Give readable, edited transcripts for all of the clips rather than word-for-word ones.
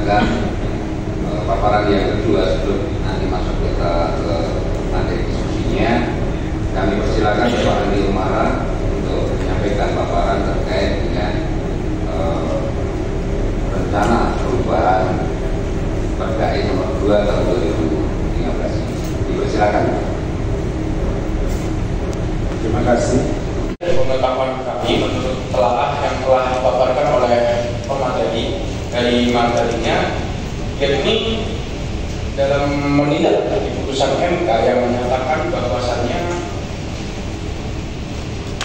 mendengarkan paparan yang kedua sebelum nanti masuk kita ke materi diskusinya. Kami persilakan Bapak Andi Umara untuk menyampaikan paparan terkait dengan rencana perubahan Perda nomor 2 tahun 2015. Dipersilakan. Terima kasih. Pengetahuan kami menurut telaah yang telah dipaparkan oleh pemateri dari materinya, yakni dalam menindak di putusan MK yang menyatakan bahwasannya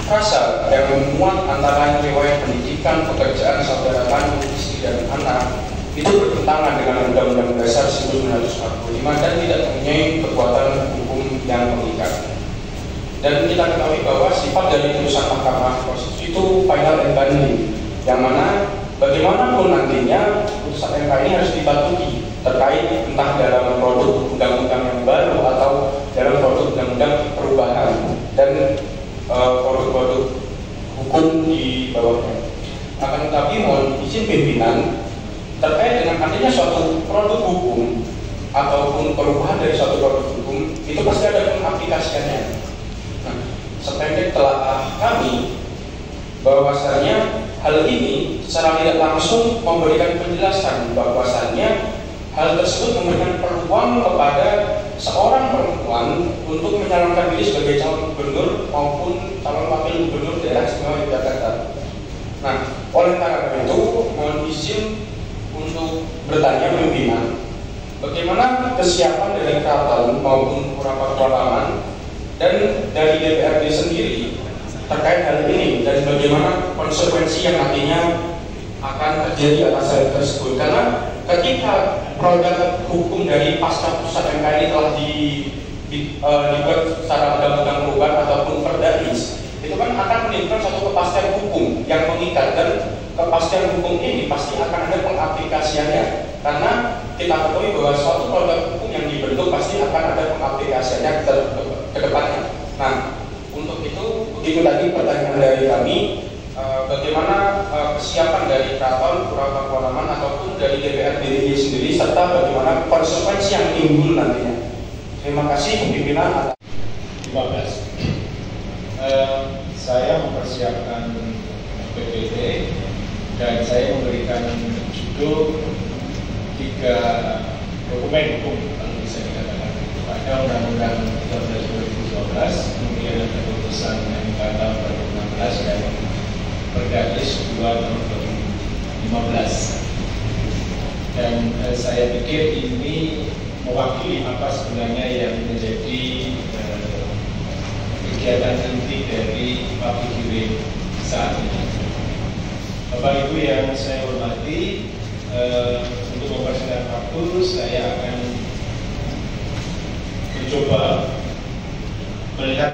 pasal yang memuat antara riwayat pendidikan, pekerjaan, saudara kandung, istri dan anak itu bertentangan dengan Undang-Undang Dasar 1945 dan tidak mempunyai kekuatan hukum yang mengikat. Dan kita ketahui bahwa sifat dari putusan Mahkamah Konstitusi itu final and binding, yang mana bagaimanapun nantinya putusan MK ini harus dipatuhi terkait entah dalam produk undang-undang yang baru atau dalam produk undang-undang perubahan dan produk-produk hukum di bawahnya. Akan tetapi mohon izin pimpinan terkait dengan adanya suatu produk hukum ataupun perubahan dari suatu produk hukum itu pasti ada pengaplikasiannya. Nah, sependek telah kami bahwasannya hal ini secara tidak langsung memberikan penjelasan bahwasannya hal tersebut memberikan peluang kepada seorang perempuan untuk mencalonkan diri sebagai calon gubernur maupun calon wakil gubernur daerah istimewa Yogyakarta. Nah, oleh karena itu mohon izin untuk bertanya pimpinan, bagaimana kesiapan dari keraton maupun Pura Pakualaman dan dari DPRD sendiri terkait hal ini dan bagaimana konsekuensi yang nantinya akan terjadi atas hal tersebut. Karena ketika produk hukum dari pasca putusan MK ini telah dibuat secara undang-undang perubahan ataupun perdais, itu kan akan menimbulkan satu kepastian hukum yang mengikat, dan kepastian hukum ini pasti akan ada pengaplikasiannya. Karena kita ketahui bahwa suatu produk hukum yang dibentuk pasti akan ada pengaplikasiannya ke depannya. Nah, untuk itu begitu tadi pertanyaan dari kami, bagaimana kesiapan dari Keraton Pura Pakualaman ataupun dari DPRD sendiri, serta bagaimana konsekuensi yang timbul nantinya. Terima kasih pimpinan. 15. Saya mempersiapkan PPT dan saya memberikan judul 3 dokumen hukum kalau bisa dikatakan. Ada Undang-Undang 13/2012, kemudian ada putusan MK tahun 2016 dan Perdais 2 tahun 2015. Dan saya pikir ini mewakili apa sebenarnya yang menjadi kegiatan inti dari public hearing saat ini. Bapak Ibu yang saya hormati, untuk mempersingkat waktu, saya akan mencoba melihat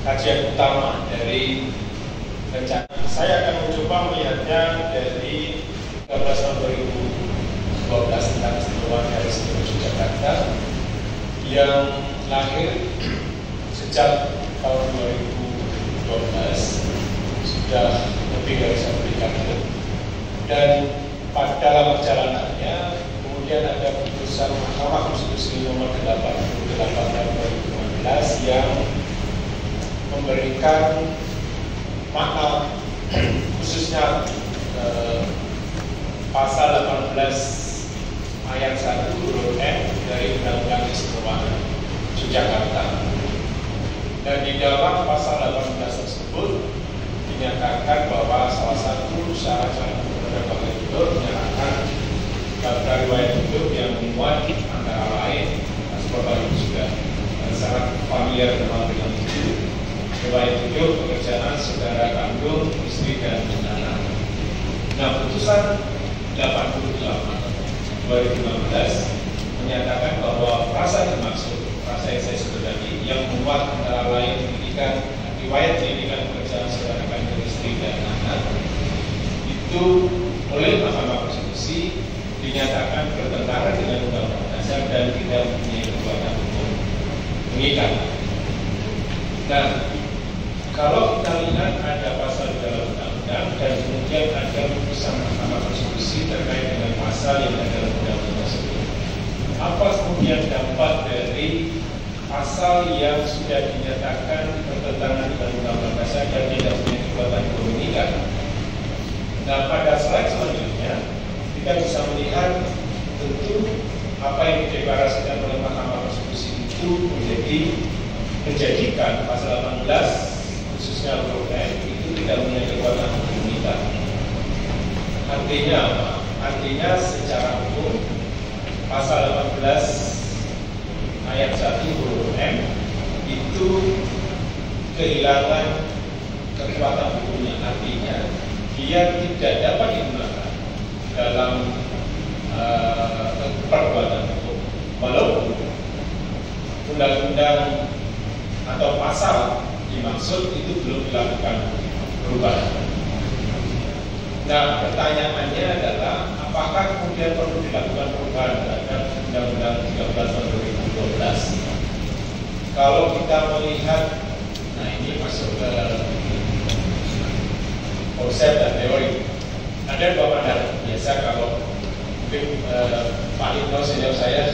kajian utama dari rencana. Saya akan mencoba melihatnya dari 13 tahun 2012 tentang istimewa daerah istimewa Yogyakarta yang lahir sejak tahun 2012, sudah lebih dari 1 dekade, dan dalam perjalanannya kemudian ada putusan Mahkamah Konstitusi nomor 88 tahun 2015 yang memberikan makna khususnya pasal 18 ayat 1 huruf M dari Undang-Undang Istimewa Yogyakarta. Dan di dalam pasal 18 tersebut dinyatakan bahwa salah satu syarat calon gubernur wakil gubernur menyerahkan daftar riwayat hidup yang memuat antara lain, Bapak Ibu sudah sangat familiar dengan itu, riwayat hidup, pekerjaan, saudara kandung, istri dan anak. Nah, putusan 88 2015 menyatakan bahwa frasa dimaksud, frasa yang saya sebut tadi, yang memuat antara lain pendidikan, riwayat pendidikan, pekerjaan, saudara kandung, istri dan anak, itu oleh Mahkamah Konstitusi dinyatakan bertentangan dengan Undang-Undang Dasar dan tidak mempunyai kekuatan hukum mengikat. Nah, kalau kita lihat ada pasal di dalam undang-undang dan kemudian ada putusan Mahkamah Konstitusi terkait dengan pasal pasal yang ada dalam undang-undang tersebut. Apa kemudian dampak dari pasal yang sudah dinyatakan bertentangan dengan undang-undang dasar dan tidak punya kekuatan hukum ini kan? Nah, pada slide selanjutnya kita bisa melihat tentu apa yang dideklarasikan oleh Mahkamah Konstitusi itu menjadikan pasal 18 khususnya huruf N itu tidak punya kekuatan hukum kita. Artinya apa? Artinya secara umum pasal 18 ayat 1 huruf M itu kehilangan kekuatan hukumnya. Artinya dia tidak dapat digunakan dalam perbuatan hukum, walaupun undang-undang atau pasal dimaksud itu belum dilakukan perubahan. Nah, pertanyaannya adalah apakah kemudian perlu dilakukan perubahan terhadap Undang-Undang 13 tahun 2012? Kalau kita melihat, nah ini masuk ke konsep dan teori. Ada dua pandangan. Biasa kalau mungkin Pak Lino senior saya,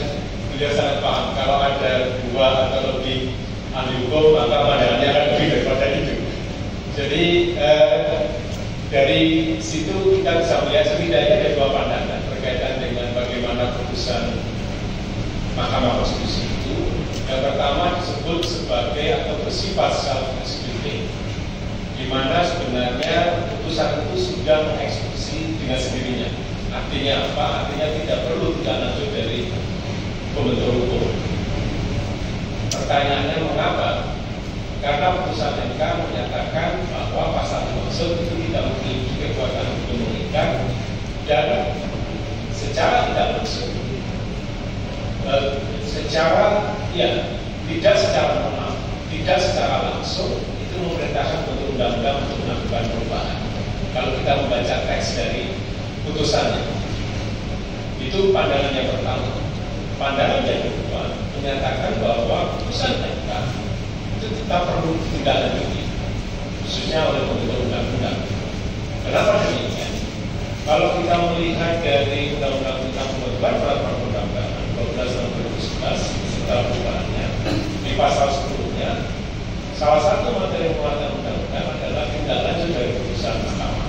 beliau sangat paham. Kalau ada dua atau lebih ahli hukum, maka pandangannya akan lebih daripada itu. Jadi dari situ kita bisa melihat setidaknya ada dua pandangan berkaitan dengan bagaimana putusan Mahkamah Konstitusi itu. Yang pertama disebut sebagai atau bersifat self-executing, di mana sebenarnya putusan itu sudah mengeksekusi dengan sendirinya. Artinya apa? Artinya tidak perlu tindak lanjut dari pembentuk hukum. Pertanyaannya mengapa? Karena putusan MK menyatakan bahwa pasal dimaksud itu tidak memiliki kekuatan hukum mengikat dan secara tidak langsung, tidak secara langsung itu memerintahkan untuk undang-undang untuk melakukan perubahan. Kalau kita membaca teks dari putusannya, itu pandangan yang pertama. Pandangan yang kedua menyatakan bahwa putusan MK itu tetap perlu ditindaklanjuti, khususnya oleh pembentuk undang-undang. Kenapa demikian? Kalau kita melihat dari Undang-Undang tentang Pembentukan Peraturan Perundang-Undangan 12 tahun 2011 setelah perubahannya di pasal 10-nya, salah satu materi muatan undang-undang adalah tindak lanjut dari putusan Mahkamah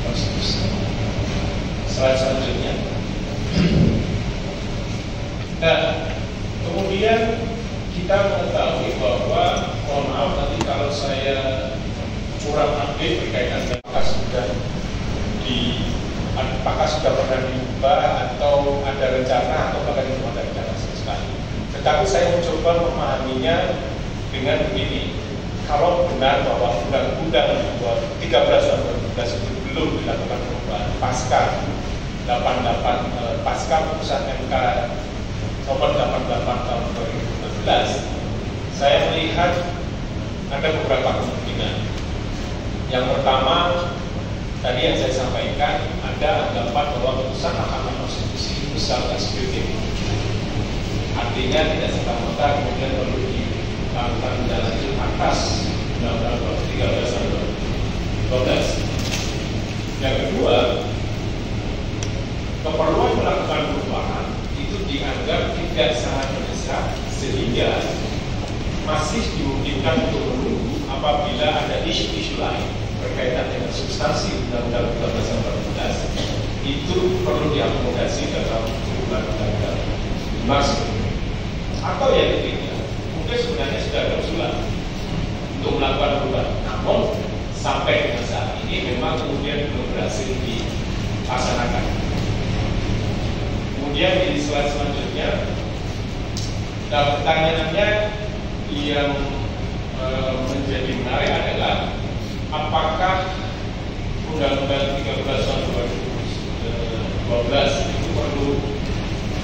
Konstitusi. Slide selanjutnya. Nah, kemudian kita mengetahui bahwa, mohon maaf nanti kalau saya kurang update berkaitan dengan apakah sudah pernah diubah atau ada rencana atau bahkan belum ada rencana sama sekali. Tetapi saya mencoba memahaminya dengan begini. Kalau benar bahwa Undang-Undang 13 tahun 2012 itu belum dilakukan perubahan pasca putusan MK nomor 88 tahun 2012, saya melihat ada beberapa kemungkinan. Yang pertama, tadi yang saya sampaikan, ada anggapan bahwa putusan Mahkamah Konstitusi itu self-executing. Artinya tidak serta-merta kemudian perlu dilakukan tindak lanjut atas Undang-Undang 13 tahun 2012. Yang kedua, keperluan melakukan perubahan itu dianggap tidak sangat mendesak sehingga masih dimungkinkan untuk menunggu apabila ada isu-isu lain berkaitan dengan substansi Undang-Undang 13 tahun 2012 itu perlu diakomodasi dalam perubahan undang-undang dimaksud. Atau yang ketiga, mungkin sebenarnya sudah ada usulan untuk melakukan perubahan, namun sampai dengan saat ini memang kemudian belum berhasil dilaksanakan. Kemudian di slide selanjutnya, nah pertanyaannya yang menjadi menarik adalah apakah Undang-Undang 13 tahun 2012 itu perlu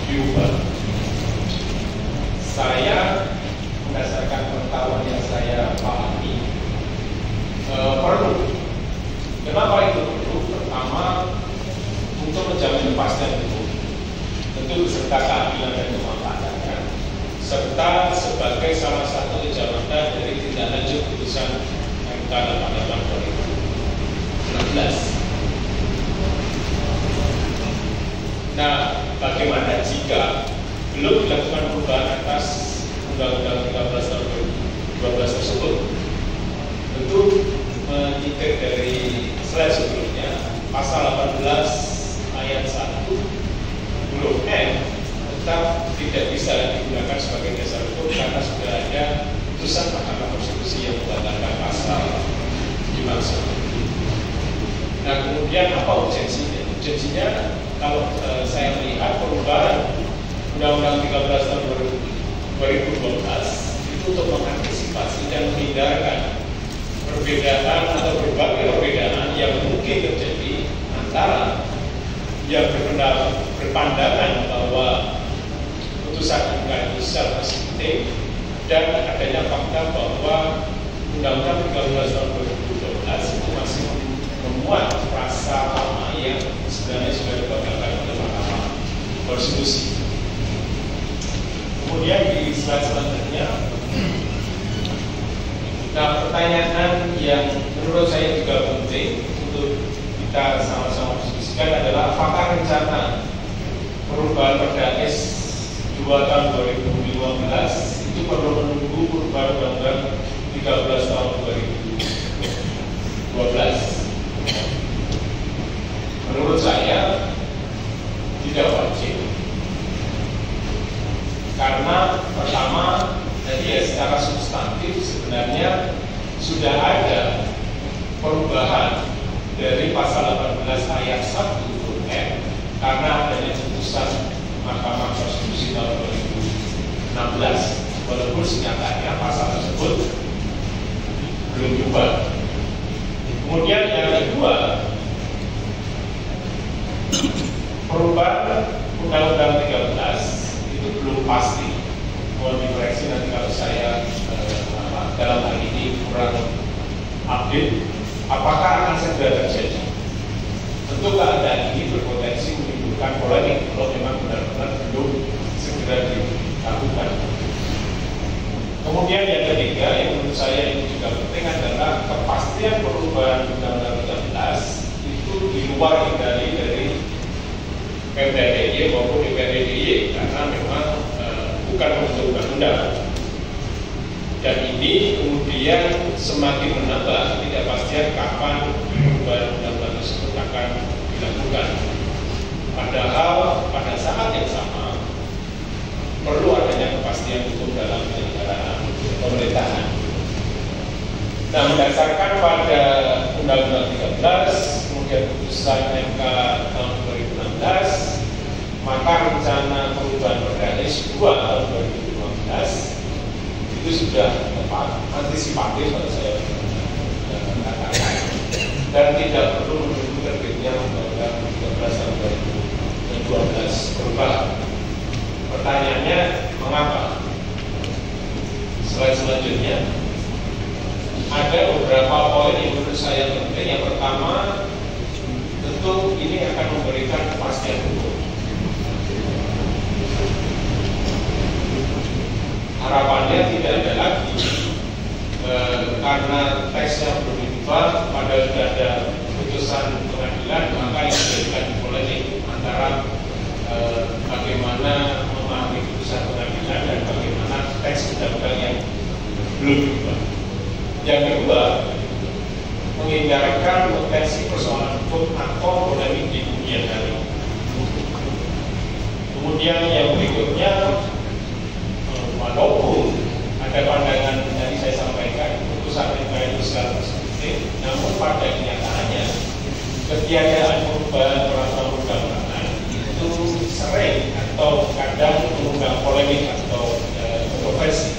diubah? Saya berdasarkan pengetahuan yang saya pahami perlu. Kenapa itu perlu? Pertama, untuk menjamin kepastian hukum, tentu beserta keadilan dan kemanfaatan, serta sebagai salah satu kejamatan dari tindak lanjut putusan MK 88 2016. Nah, bagaimana jika belum dilakukan perubahan atas Undang-Undang 13 tahun 2012 tersebut? Tentu mengikut dari slide sebelumnya, pasal 18 ayat 1 huruf M tetap tidak bisa digunakan sebagai dasar hukum karena sudah ada putusan Mahkamah Konstitusi yang membatalkan pasal dimaksud. Nah, kemudian apa urgensinya? Urgensinya kalau saya melihat perubahan Undang-Undang 13 tahun 2012 itu untuk mengantisipasi dan menghindarkan perbedaan atau berbagai perbedaan yang mungkin terjadi antara yang berpandangan bahwa putusan MK itu secara positif dan adanya fakta bahwa Undang-Undang 13 tahun 2012 itu masih memuat rasa lama yang sebenarnya sudah dibatalkan oleh Mahkamah Konstitusi. Kemudian di slide selanjutnya, nah pertanyaan yang menurut saya juga penting untuk kita sama-sama diskusikan adalah apakah rencana perubahan Perda S 2 tahun 2015 itu perlu menunggu perubahan Undang-Undang 13 tahun 2012. Menurut saya tidak wajib, karena pertama tadi ya secara substantif sebenarnya sudah ada perubahan dari pasal 18 ayat 1 huruf M karena adanya putusan Mahkamah Konstitusi tahun 2016, walaupun senyatanya pasal tersebut belum diubah. Kemudian yang kedua, perubahan Undang-Undang 13 itu belum pasti. Mohon dikoreksi nanti kalau saya dalam hal ini kurang update. Apakah akan segera terjadi? Tentu keadaan ini berpotensi menimbulkan polemik kalau memang benar-benar belum segera dilakukan. Kemudian yang ketiga yang menurut saya ini juga penting adalah kepastian perubahan Undang-Undang 13 itu di luar kendali dari Pemda DIY maupun DPRD DIY karena memang bukan untuk undang-undang. Dan ini kemudian semakin menambah ketidakpastian kapan perubahan undang-undang tersebut akan dilakukan. Padahal pada saat yang sama perlu adanya kepastian hukum dalam penyelenggaraan pemerintahan. Nah, berdasarkan pada Undang-Undang 13, kemudian putusan MK tahun 2016, maka rencana perubahan Perda S 2 tahun 2015 itu sudah tepat, antisipatif kalau saya katakan, dan tidak perlu menunggu terbitnya Undang-Undang 13 tahun 2012 berubah. Pertanyaannya, mengapa? Slide selanjutnya ada beberapa poin yang menurut saya penting. Yang pertama, tentu ini akan memberikan kepastian hukum. Harapannya tidak ada lagi karena teksnya belum diubah, padahal sudah ada putusan pengadilan, maka yang menjadikan polemik antara bagaimana memahami putusan pengadilan dan bagaimana teks undang-undang yang belum diubah. Yang kedua, menghindarkan potensi persoalan hukum atau polemik di kemudian hari. Kemudian yang berikutnya, walaupun ada pandangan yang saya sampaikan putusan MK itu secara positif, namun pada kenyataannya ketiadaan perubahan peraturan perundang-undangan itu sering atau kadang mengundang polemik atau kontroversi.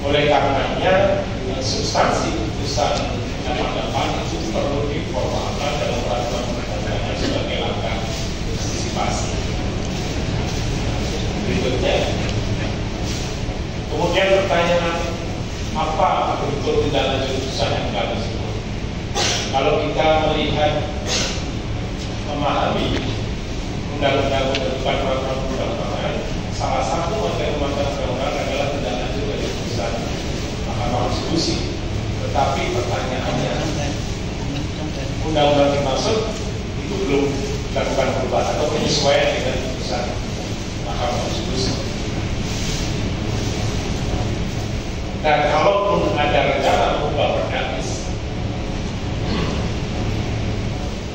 Oleh karenanya substansi putusan 88 itu perlu diformalkan dalam peraturan perundang-undangan sebagai langkah antisipasi. Berikutnya, kemudian pertanyaan, apa bentuk tindak lanjut putusan MK tersebut? Kalau kita melihat, memahami undang-undang pembentukan peraturan perundang-undangan, salah satu materi undang-undang adalah tindak lanjut dari putusan Mahkamah Konstitusi. Tetapi pertanyaannya, undang-undang dimaksud itu belum dilakukan perubahan atau penyesuaian dengan putusan Mahkamah Konstitusi. Dan kalaupun ada rencana mengubah Perkadis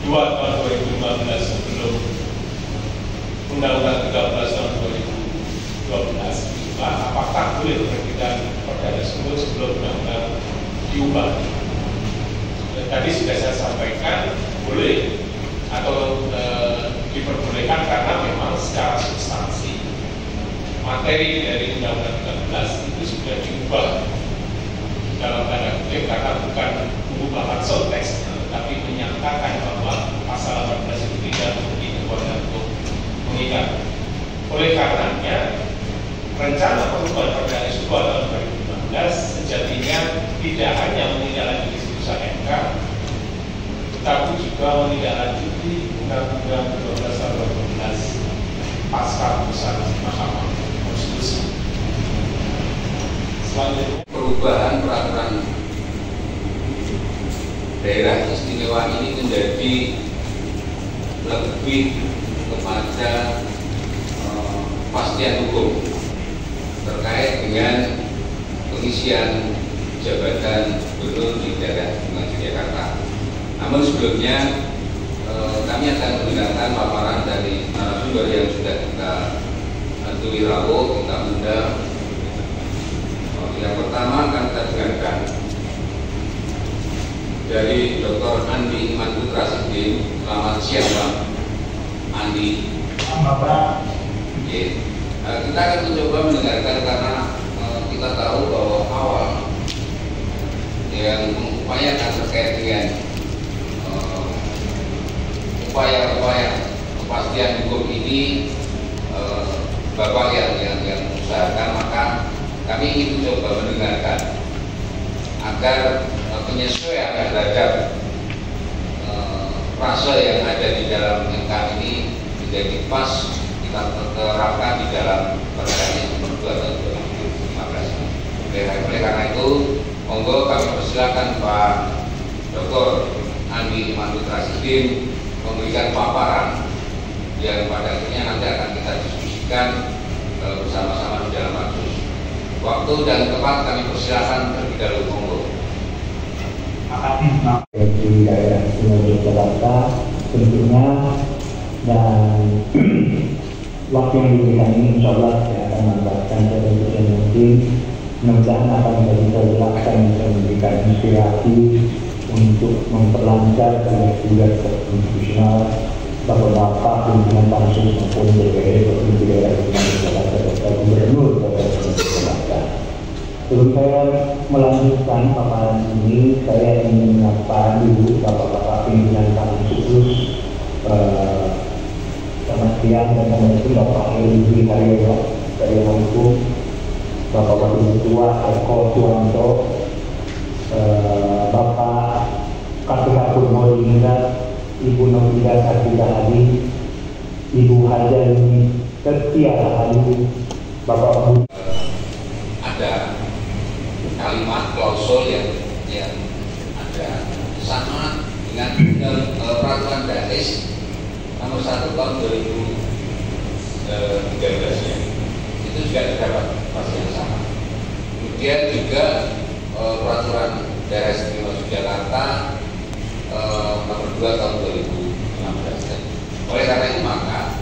2 tahun 2015 sebelum Undang-Undang 13 tahun 2012 diubah, apakah boleh penerbitan perda tersebut sebelum undang-undang diubah? Tadi sudah saya sampaikan boleh atau diperbolehkan karena memang secara substansi materi dari Undang-Undang 13 itu sudah diubah dalam tanda kutip karena bukan mengubah soal teks, tapi menyatakan bahwa pasal 18 itu tidak memiliki kekuatan untuk mengikat. Oleh karenanya rencana perubahan Perda 2 tahun 2015 sejatinya tidak hanya menindaklanjuti putusan MK, tapi juga menindaklanjuti Undang-Undang 12 tahun 2012 pasca putusan Mahkamah Konstitusi. Selanjutnya, perubahan peraturan daerah istimewa ini menjadi lebih kepada kepastian hukum terkait dengan pengisian jabatan gubernur di daerah istimewa Yogyakarta. Namun sebelumnya kami akan mendengarkan paparan dari narasumber yang sudah kita antui rawuh, kita undang. Yang pertama akan kita dengarkan dari Dr. Andi Iman Putra Sidin. Selamat siang, Pak Andi. Bapak. Oke. Kita akan mencoba mendengarkan karena kita tahu bahwa awal yang mengupayakan terkait dengan upaya-upaya kepastian hukum ini Bapak yang mengusahakan, maka kami ingin mencoba mendengarkan agar penyesuaian terhadap frase yang ada di dalam MK ini menjadi pas kita terapkan di dalam Perda nomor 2 tahun 2015. Oleh karena itu, monggo kami persilakan Pak Dr. Andi Iman Putra Sidin memberikan paparan yang pada akhirnya nanti akan kita diskusikan bersama-sama di dalam pansus. Waktu dan tempat kami persilakan terlebih dahulu, monggo. Di daerah istimewa Yogyakarta tentunya, dan waktu yang diberikan ini insya Allah saya akan menjelaskan sebanyak yang mungkin. Mudah-mudahan akan bisa jelaskan, bisa memberikan inspirasi untuk memperlancar tugas konstitusional beberapa pimpinan pansus maupun DPR Provinsi Daerah Istimewa Yogyakarta serta Gubernur Provinsi Yogyakarta. Sebelum saya melanjutkan paparan ini, saya ingin menyapa dulu bapak-bapak pimpinan pansus. Selamat siang dan assalamualaikum Bapak Heri Haryono dari Hukum, Bapak Wakil Ketua Eko Suwanto, Bapak Kapita Purwodiningrat, Ibu Novida Sartika Hadi, Ibu Hajani Setia Hadi, Bapak Bu. Ada kalimat klausul yang ada sama dengan peraturan daerah nomor 1 tahun 2013 ya. Itu juga terdapat pasal yang sama. Kemudian juga peraturan daerah istimewa Yogyakarta nomor 2 tahun 2016. Oleh karena itu maka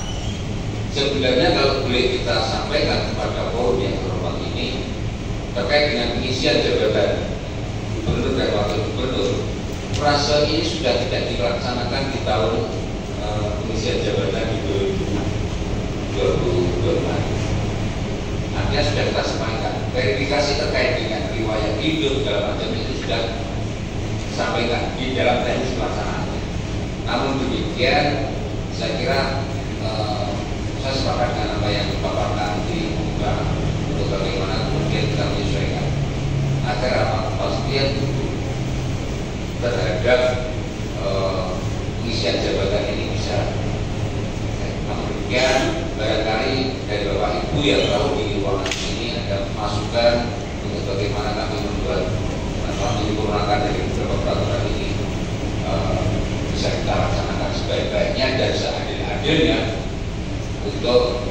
sebenarnya kalau boleh kita sampaikan kepada forum yang terhormat ini terkait dengan pengisian jabatan gubernur dan wakil gubernur, frase ini sudah tidak dilaksanakan di tahun pengisian jabatan di 2024. Artinya sudah kita sampaikan. Verifikasi terkait dengan riwayat hidup segala macam itu sudah disampaikan di dalam teknis pelaksanaan. Namun demikian, saya kira saya sepakat dengan apa yang dipaparkan di muka untuk bagaimana kemudian kita menyesuaikan agar apa kepastian terhadap pengisian jabatan ini bisa. Namun demikian, barangkali dari Bapak Ibu yang tahu di ruangan ini ada masukan untuk bagaimana kami membuat atau menyempurnakan dari beberapa peraturan ini bisa kita laksanakan sebaik-baiknya dan seadil-adilnya untuk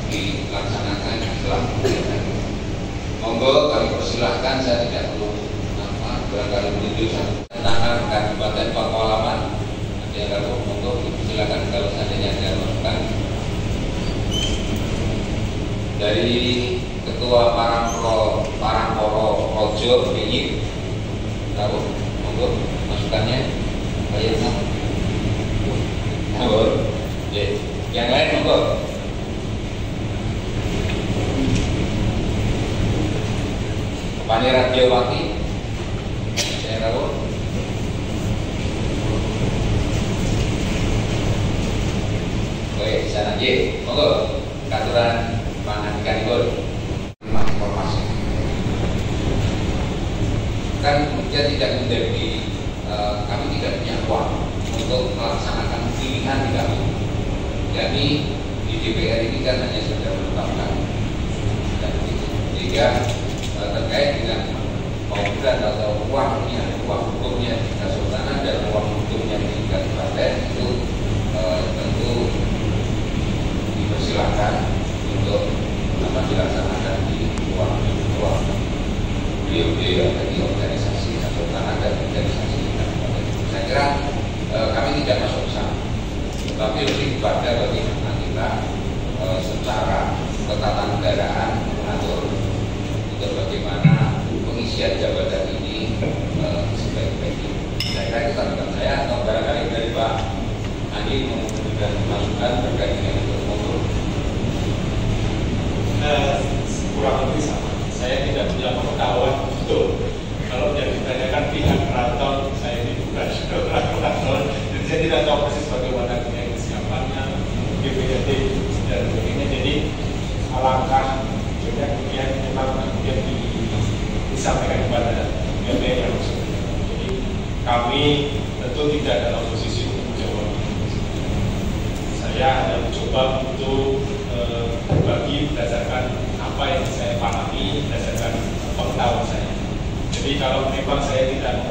dilaksanakan setelah kegiatan. Monggo kami persilahkan, saya tidak perlu barangkali menunjuk tentang Kabupaten Pakualaman. Ada yang kalau monggo silakan kalau seandainya ada masukan dari Ketua Parangporo Projo DIY. Tahu monggo masukannya Pak Yusuf. Yang lain monggo. Pani Radiowati, saya tahu. Oke, di sana aja. Monggo, katuran pangandikan ikut informasi. Kan kemudian tidak menjadi kami tidak punya uang untuk melaksanakan pilihan di kami. Jadi di DPR ini kan hanya sudah menetapkan dan begitu. Sehingga terkait dengan pauran atau uang hukumnya di Kesultanan dan uang hukumnya di Kabupaten itu tentu dipersilakan untuk dilaksanakan di ruang beliau di organisasi Kesultanan dan organisasi Kabupaten. Saya kira kami tidak masuk ke sana, tapi lebih kepada bagaimana kita secara ketatanegaraan mengatur untuk bagaimana pengisian jabatan ini sebaik-baiknya. Saya kira itu tanggapan saya, atau barangkali dari Pak Andi memberikan masukan terkait dengan itu. Kurang lebih sama. Saya tidak punya pengetahuan betul. Kalau yang ditanyakan pihak keraton, saya ini bukan keraton, jadi saya tidak tahu persis bagaimana kesiapannya, DPRD dan sebagainya. Jadi alangkah kemudian memang kemudian disampaikan kepada DPR yang maksudnya. Jadi kami tentu tidak dalam posisi untuk menjawab. Saya hanya mencoba untuk berbagi berdasarkan apa yang saya pahami, berdasarkan pengetahuan saya. Jadi kalau memang saya tidak